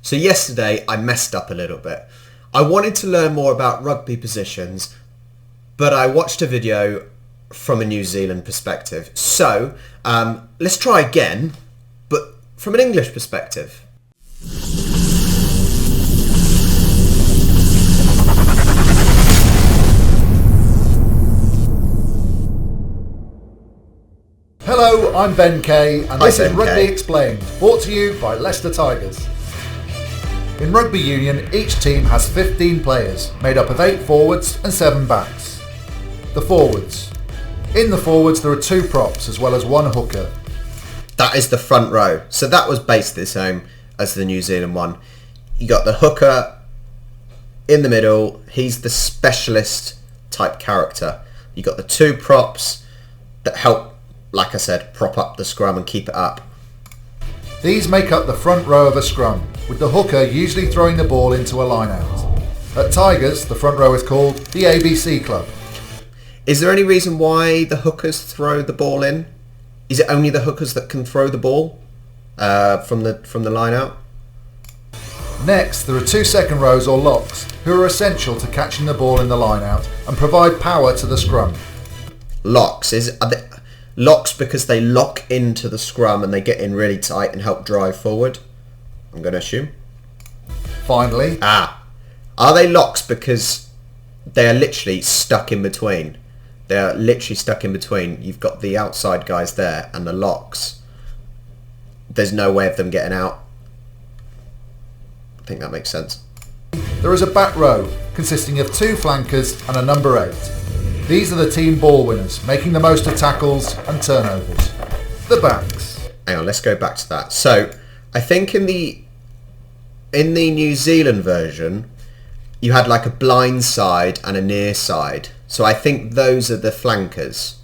So yesterday I messed up a little bit. I wanted to learn more about rugby positions, but I watched a video from a New Zealand perspective. So let's try again, but from an English perspective. Hello, I'm Ben Kay, and this is Ben Rugby Kay. Explained, brought to you by Leicester Tigers. In Rugby Union, each team has 15 players, made up of 8 forwards and 7 backs. The forwards. In the forwards there are 2 props as well as 1 hooker. That is the front row. So that was based the same as the New Zealand one. You got the hooker in the middle. He's the specialist type character. You got the 2 props that help, like I said, prop up the scrum and keep it up. These make up the front row of a scrum, with the hooker usually throwing the ball into a line-out. At Tigers, the front row is called the ABC Club. Is there any reason why the hookers throw the ball in? Is it only the hookers that can throw the ball from the line out? Next, there are 2 second rows or locks, who are essential to catching the ball in the line-out and provide power to the scrum. Locks. Are they locks because they lock into the scrum and they get in really tight and help drive forward? I'm going to assume. Finally, Are they locks because they are literally stuck in between? They are literally stuck in between. You've got the outside guys there and the locks. There's no way of them getting out. I think that makes sense. there is a back row consisting of 2 flankers and a number 8. These are the team ball winners, making the most of tackles and turnovers. The backs. Hang on, let's go back to that. So, I think in the New Zealand version, you had like a blind side and a near side. So I think those are the flankers,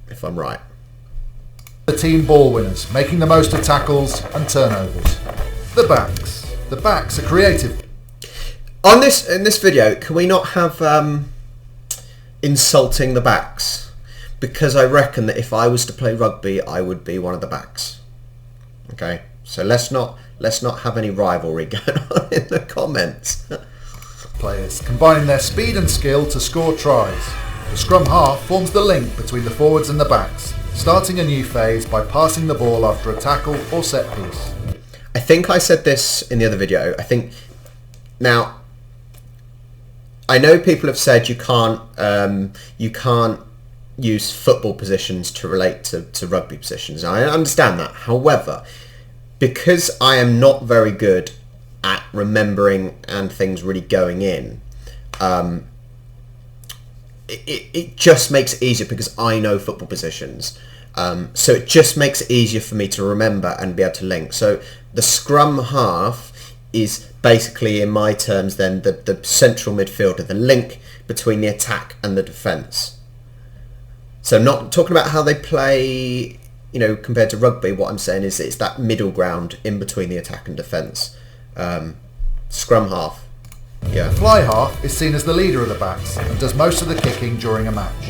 if I'm right. The team ball winners, making the most of tackles and turnovers. The backs. The backs are creative. In this video, can we not have insulting the backs? Because I reckon that if I was to play rugby, I would be one of the backs. Okay, so let's not have any rivalry going on in the comments. Players, combining their speed and skill to score tries. The scrum half forms the link between the forwards and the backs, starting a new phase by passing the ball after a tackle or set piece. I think I said this in the other video. Now, I know people have said you can't use football positions to relate to rugby positions. I understand that. However, because I am not very good at remembering and things really going in, it just makes it easier because I know football positions. So it just makes it easier for me to remember and be able to link. So the scrum half is basically, in my terms, then the central midfielder, the link between the attack and the defence. So not talking about how they play, compared to rugby. What I'm saying is it's that middle ground in between the attack and defence. Scrum half. Yeah. The fly half is seen as the leader of the backs and does most of the kicking during a match.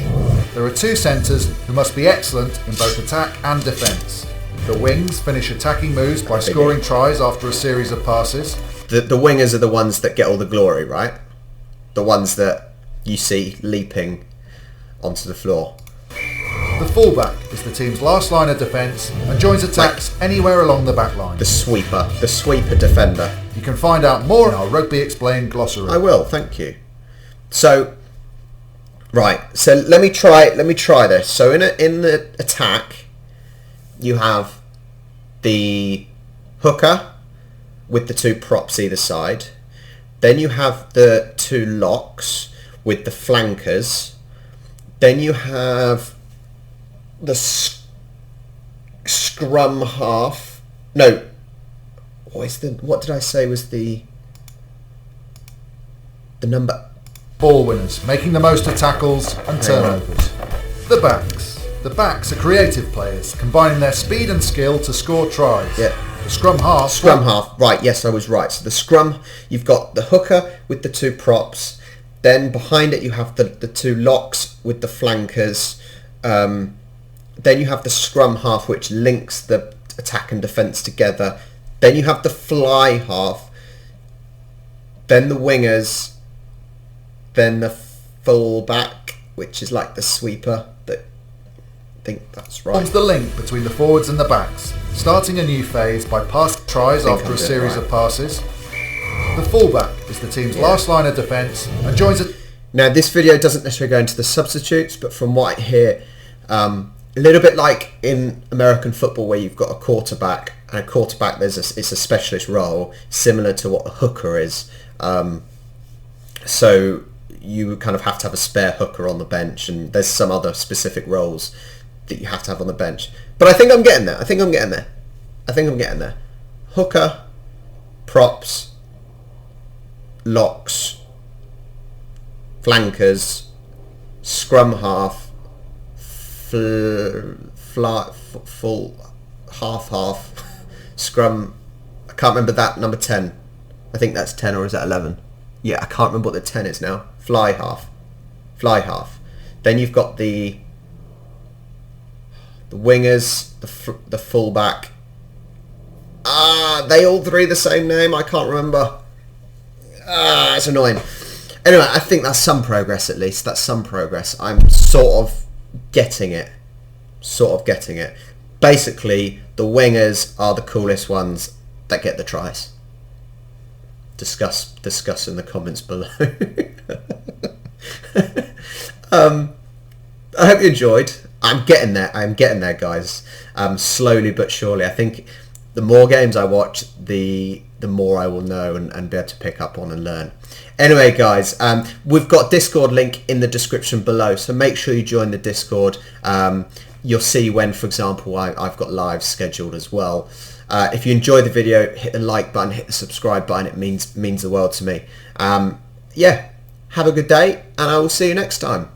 There are 2 centres who must be excellent in both attack and defence. The wings finish attacking moves by scoring tries after a series of passes. The wingers are the ones that get all the glory, right? The ones that you see leaping onto the floor. The fullback is the team's last line of defence and joins attacks anywhere along the back line. The sweeper defender. You can find out more in our Rugby Explained glossary. I will, thank you. So, right. So let me try this. So in the attack, you have the hooker with the 2 props either side. Then you have the 2 locks with the flankers. Then you have the scrum half. No. What did I say was the number? Ball winners, making the most of tackles and turnovers. The backs. The backs are creative players, combining their speed and skill to score tries. Yeah. The scrum half. Scrum half. Right, yes, I was right. So the scrum, you've got the hooker with the 2 props. Then behind it you have the 2 locks with the flankers. Then you have the scrum half, which links the attack and defence together. Then you have the fly half, then the wingers, then the full back, which is like the sweeper. That I think that's right. Forms the link between the forwards and the backs, starting a new phase by passing tries after a series of passes. The fullback is the team's last line of defence and joins a... Now, this video doesn't necessarily go into the substitutes, but from what I hear, a little bit like in American football where you've got a quarterback, and a quarterback it's a specialist role, similar to what a hooker is. So you would kind of have to have a spare hooker on the bench, and there's some other specific roles that you have to have on the bench. But I think I'm getting there. I think I'm getting there. Hooker, props, locks, flankers, scrum half, full half, scrum. I can't remember that number 10. I think that's 10, or is that 11? Yeah, I can't remember what the 10 is now. Fly half. Then you've got the wingers, the fullback. They all three the same name. I can't remember. It's annoying. Anyway, I think that's some progress at least. That's some progress. I'm sort of getting it. Basically, the wingers are the coolest ones that get the tries. Discuss in the comments below. I hope you enjoyed. I'm getting there, guys. Slowly but surely. I think the more games I watch, the more I will know and be able to pick up on and learn. Anyway, guys, we've got Discord link in the description below, so make sure you join the Discord. You'll see when, for example, I've got live scheduled as well. If you enjoyed the video, hit the like button, hit the subscribe button. It means the world to me. Yeah, have a good day, and I will see you next time.